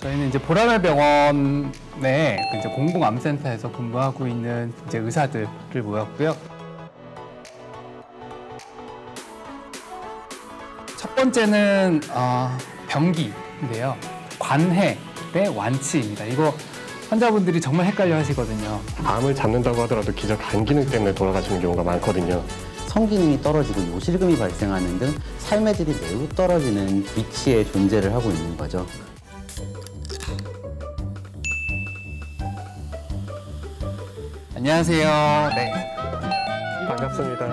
저희는 이제 보라매 병원의 이제 공공암센터에서 근무하고 있는 이제 의사들을 모였고요. 첫 번째는 변기인데요. 관해 대 완치입니다. 이거 환자분들이 정말 헷갈려 하시거든요. 암을 잡는다고 하더라도 기저 간 기능 때문에 돌아가시는 경우가 많거든요. 성기능이 떨어지고 요실금이 발생하는 등 삶의 질이 매우 떨어지는 위치에 존재를 하고 있는 거죠. 안녕하세요. 네. 반갑습니다.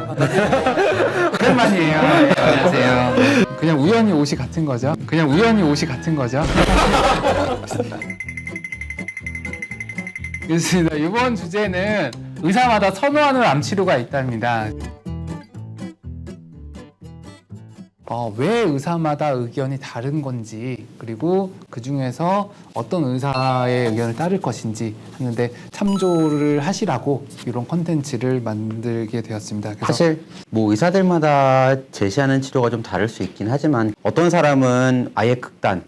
오랜만이에요. 네, 안녕하세요. 그냥 우연히 옷이 같은 거죠. 그렇습니다. 이번 주제는 의사마다 선호하는 암 치료가 있답니다. 왜 의사마다 의견이 다른 건지, 그리고 그 중에서 어떤 의사의 의견을 따를 것인지 하는데 참조를 하시라고 이런 컨텐츠를 만들게 되었습니다. 그래서 사실 뭐 의사들마다 제시하는 치료가 좀 다를 수 있긴 하지만 어떤 사람은 아예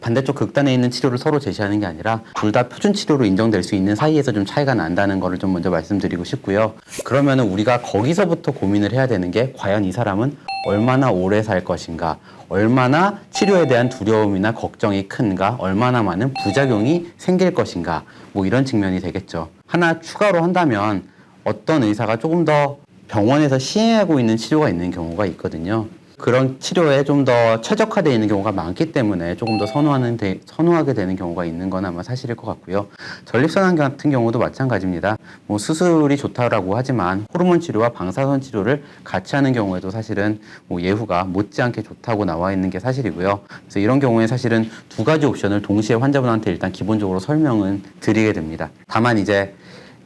반대쪽 극단에 있는 치료를 서로 제시하는 게 아니라 둘 다 표준 치료로 인정될 수 있는 사이에서 좀 차이가 난다는 거를 좀 먼저 말씀드리고 싶고요. 그러면은 우리가 거기서부터 고민을 해야 되는 게 과연 이 사람은 얼마나 오래 살 것인가, 얼마나 치료에 대한 두려움이나 걱정이 큰가, 얼마나 많은 부작용이 생길 것인가, 뭐 이런 측면이 되겠죠. 하나 추가로 한다면 어떤 의사가 조금 더 병원에서 시행하고 있는 치료가 있는 경우가 있거든요. 그런 치료에 좀 더 최적화되어 있는 경우가 많기 때문에 조금 더 선호하게 되는 경우가 있는 건 아마 사실일 것 같고요. 전립선암 같은 경우도 마찬가지입니다. 뭐 수술이 좋다라고 하지만 호르몬 치료와 방사선 치료를 같이 하는 경우에도 사실은 뭐 예후가 못지않게 좋다고 나와 있는 게 사실이고요. 그래서 이런 경우에 사실은 두 가지 옵션을 동시에 환자분한테 일단 기본적으로 설명은 드리게 됩니다. 다만 이제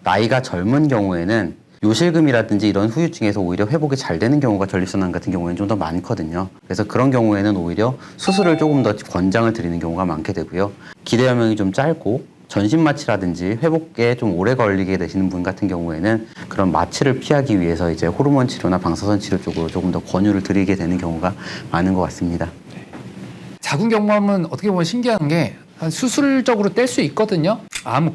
나이가 젊은 경우에는 요실금이라든지 이런 후유증에서 오히려 회복이 잘 되는 경우가 전립선암 같은 경우에는 좀 더 많거든요. 그래서 그런 경우에는 오히려 수술을 조금 더 권장을 드리는 경우가 많게 되고요. 기대 여명이 좀 짧고 전신 마취라든지 회복에 좀 오래 걸리게 되시는 분 같은 경우에는 그런 마취를 피하기 위해서 이제 호르몬 치료나 방사선 치료 쪽으로 조금 더 권유를 드리게 되는 경우가 많은 것 같습니다. 자궁경부암은 어떻게 보면 신기한 게 수술적으로 뗄 수 있거든요.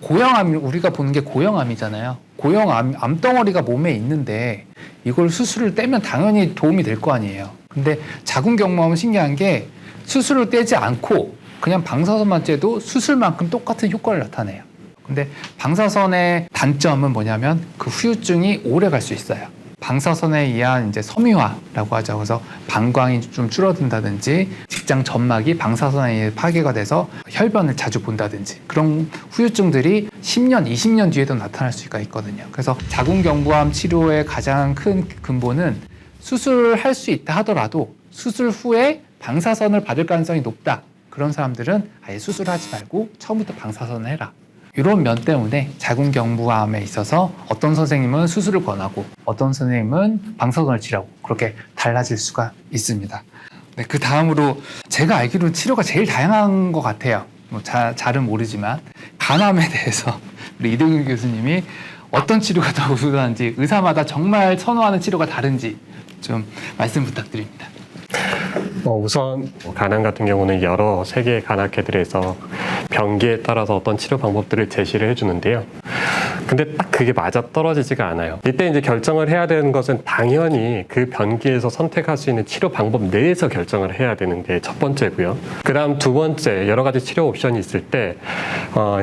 고형암, 우리가 보는 게 고형암이잖아요. 고형암, 암덩어리가 몸에 있는데 이걸 수술을 떼면 당연히 도움이 될 거 아니에요. 근데 자궁경부암은 신기한 게 수술을 떼지 않고 그냥 방사선만 쬐도 수술만큼 똑같은 효과를 나타내요. 근데 방사선의 단점은 뭐냐면 그 후유증이 오래 갈 수 있어요. 방사선에 의한 이제 섬유화라고 하죠. 그래서 방광이 좀 줄어든다든지 직장 점막이 방사선에 의해 파괴가 돼서 혈변을 자주 본다든지 그런 후유증들이 10년, 20년 뒤에도 나타날 수가 있거든요. 그래서 자궁경부암 치료의 가장 큰 근본은 수술을 할 수 있다 하더라도 수술 후에 방사선을 받을 가능성이 높다. 그런 사람들은 아예 수술하지 말고 처음부터 방사선을 해라. 이런 면 때문에 자궁경부암에 있어서 어떤 선생님은 수술을 권하고 어떤 선생님은 방사선을 치라고 그렇게 달라질 수가 있습니다. 네, 그 다음으로 제가 알기로는 치료가 제일 다양한 것 같아요. 뭐 잘은 모르지만 간암에 대해서 우리 이동규 교수님이 어떤 치료가 더 우수한지 의사마다 정말 선호하는 치료가 다른지 좀 말씀 부탁드립니다. 우선 간암 같은 경우는 여러 세계의 간학회들에서 병기에 따라서 어떤 치료 방법들을 제시를 해주는데요. 근데 딱 그게 맞아 떨어지지가 않아요. 이때 이제 결정을 해야 되는 것은 당연히 그 변기에서 선택할 수 있는 치료 방법 내에서 결정을 해야 되는 게 첫 번째고요. 그 다음 두 번째, 여러 가지 치료 옵션이 있을 때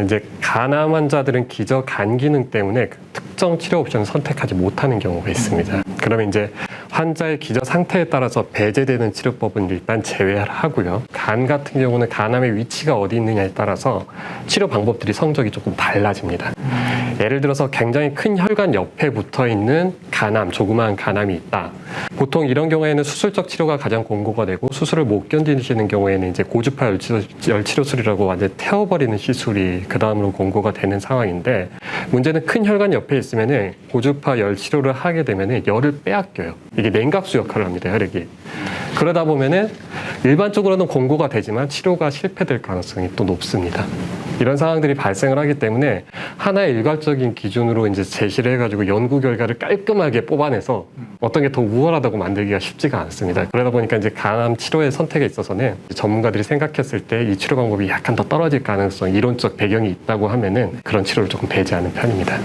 이제 간암 환자들은 기저 간 기능 때문에 특정 치료 옵션을 선택하지 못하는 경우가 있습니다. 그러면 이제 환자의 기저 상태에 따라서 배제되는 치료법은 일단 제외를 하고요. 간 같은 경우는 간암의 위치가 어디 있느냐에 따라서 치료 방법들이 성적이 조금 달라집니다. 예를 들어서 굉장히 큰 혈관 옆에 붙어 있는 간암, 조그마한 간암이 있다. 보통 이런 경우에는 수술적 치료가 가장 권고가 되고 수술을 못 견디시는 경우에는 이제 고주파 열치료술이라고 완전히 태워버리는 시술이 그 다음으로 권고가 되는 상황인데 문제는 큰 혈관 옆에 있으면은 고주파 열치료를 하게 되면은 열을 빼앗겨요. 이게 냉각수 역할을 합니다, 혈액이. 그러다 보면은 일반적으로는 권고가 되지만 치료가 실패될 가능성이 또 높습니다. 이런 상황들이 발생을 하기 때문에 하나의 일괄적인 기준으로 이제 제시를 해가지고 연구 결과를 깔끔하게 뽑아내서 어떤 게 더 우월하다고 만들기가 쉽지가 않습니다. 그러다 보니까 이제 간암 치료의 선택에 있어서는 전문가들이 생각했을 때 이 치료 방법이 약간 더 떨어질 가능성, 이론적 배경이 있다고 하면은 그런 치료를 조금 배제하는 편입니다.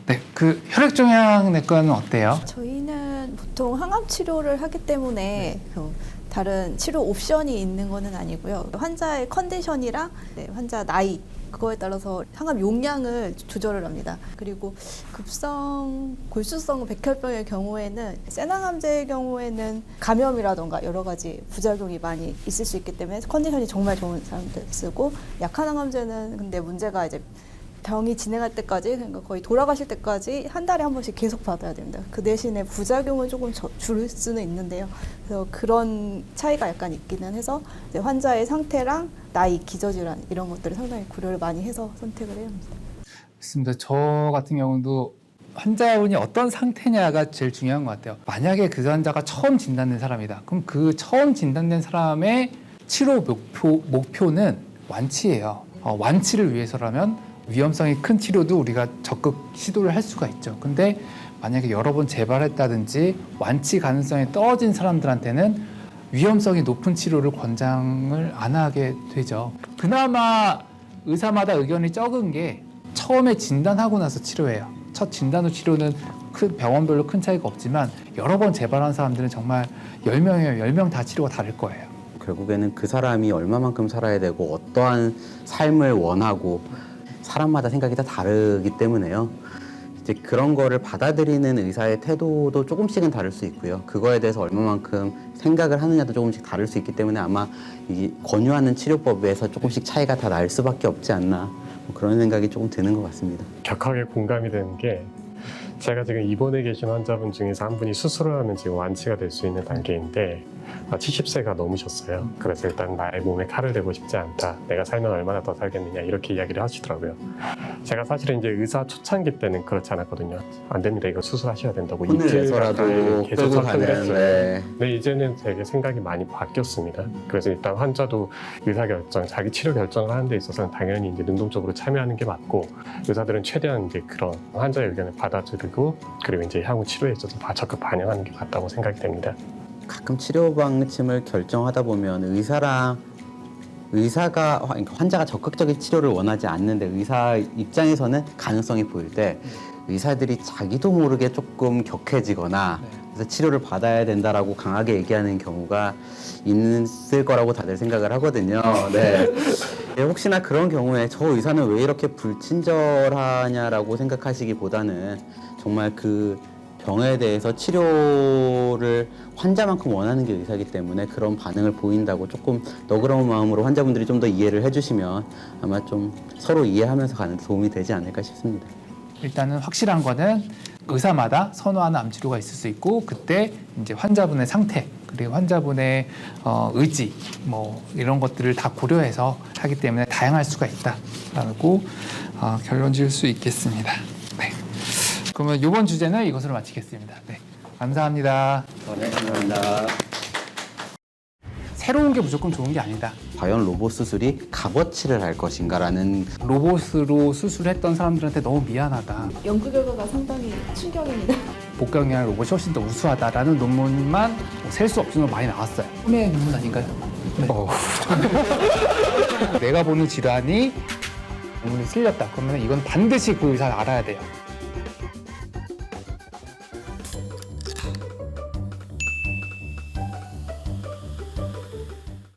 네, 그 혈액종양내과는 어때요? 저희는 보통 항암 치료를 하기 때문에 그 다른 치료 옵션이 있는 거는 아니고요. 환자의 컨디션이랑 환자 나이 그거에 따라서 항암 용량을 조절을 합니다. 그리고 급성 골수성 백혈병의 경우에는 세낭암제의 경우에는 감염이라던가 여러 가지 부작용이 많이 있을 수 있기 때문에 컨디션이 정말 좋은 사람들 쓰고, 약한 항암제는 근데 문제가 이제 병이 진행할 때까지, 그러니까 거의 돌아가실 때까지 한 달에 한 번씩 계속 받아야 됩니다. 그 대신에 부작용을 조금 줄일 수는 있는데요. 그래서 그런 차이가 약간 있기는 해서 이제 환자의 상태랑 나이, 기저질환 이런 것들을 상당히 고려를 많이 해서 선택을 해야 합니다. 맞습니다. 저 같은 경우도 환자분이 어떤 상태냐가 제일 중요한 것 같아요. 만약에 그 환자가 처음 진단된 사람이다. 그럼 그 처음 진단된 사람의 치료 목표는 완치예요. 완치를 위해서라면 위험성이 큰 치료도 우리가 적극 시도를 할 수가 있죠. 근데 만약에 여러 번 재발했다든지 완치 가능성이 떨어진 사람들한테는 위험성이 높은 치료를 권장을 안 하게 되죠. 그나마 의사마다 의견이 적은 게 처음에 진단하고 나서 치료예요. 첫 진단 후 치료는 큰 병원별로 큰 차이가 없지만 여러 번 재발한 사람들은 정말 10명이에요. 10명 다 치료가 다를 거예요. 결국에는 그 사람이 얼마만큼 살아야 되고 어떠한 삶을 원하고 사람마다 생각이 다 다르기 때문에요. 이제 그런 거를 받아들이는 의사의 태도도 조금씩은 다를 수 있고요. 그거에 대해서 얼마만큼 생각을 하느냐도 조금씩 다를 수 있기 때문에 아마 이 권유하는 치료법에서 조금씩 차이가 다 날 수밖에 없지 않나, 뭐 그런 생각이 조금 드는 것 같습니다. 격하게 공감이 되는 게, 제가 지금 입원해 계신 환자분 중에서 한 분이 수술을 하면 지금 완치가 될 수 있는 단계인데 70세가 넘으셨어요. 그래서 일단 나의 몸에 칼을 대고 싶지 않다. 내가 살면 얼마나 더 살겠느냐, 이렇게 이야기를 하시더라고요. 제가 사실은 이제 의사 초창기 때는 그렇지 않았거든요. 안 됩니다, 이거 수술하셔야 된다고 혼을 이틀 내서라도 가까이 계속 끌고 설득을 가는. 했어요. 네. 근데 이제는 되게 생각이 많이 바뀌었습니다. 그래서 일단 환자도 의사결정, 자기 치료 결정을 하는 데 있어서는 당연히 이제 능동적으로 참여하는 게 맞고, 의사들은 최대한 이제 그런 환자의 의견을 받아들이고, 그리고 이제 향후 치료에 있어서 적극 반영하는 게 맞다고 생각이 됩니다. 가끔 치료 방침을 결정하다 보면 의사가 그러니까 환자가 적극적인 치료를 원하지 않는데 의사 입장에서는 가능성이 보일 때 의사들이 자기도 모르게 조금 격해지거나 그래서 치료를 받아야 된다라고 강하게 얘기하는 경우가 있을 거라고 다들 생각을 하거든요. 네. 혹시나 그런 경우에 저 의사는 왜 이렇게 불친절하냐라고 생각하시기보다는 정말 그 병에 대해서 치료를 환자만큼 원하는 게 의사이기 때문에 그런 반응을 보인다고 조금 너그러운 마음으로 환자분들이 좀 더 이해를 해주시면 아마 좀 서로 이해하면서 가는 데 도움이 되지 않을까 싶습니다. 일단은 확실한 거는 의사마다 선호하는 암 치료가 있을 수 있고, 그때 이제 환자분의 상태 그리고 환자분의 의지 뭐 이런 것들을 다 고려해서 하기 때문에 다양할 수가 있다라고 결론 지을 수 있겠습니다. 네. 그러면 이번 주제는 이것으로 마치겠습니다. 네. 감사합니다. 네, 감사합니다. 새로운 게 무조건 좋은 게 아니다. 과연 로봇 수술이 값어치를 할 것인가라는 로봇으로 수술했던 사람들한테 너무 미안하다. 연구 결과가 상당히 충격입니다. 복강이랑 로봇이 훨씬 더 우수하다라는 논문만 셀 수 없을 정도로 많이 나왔어요. 꿈의 논문 아닌가요? 네. 내가 보는 질환이 논문이 쓸렸다. 그러면 이건 반드시 그 의사를 알아야 돼요.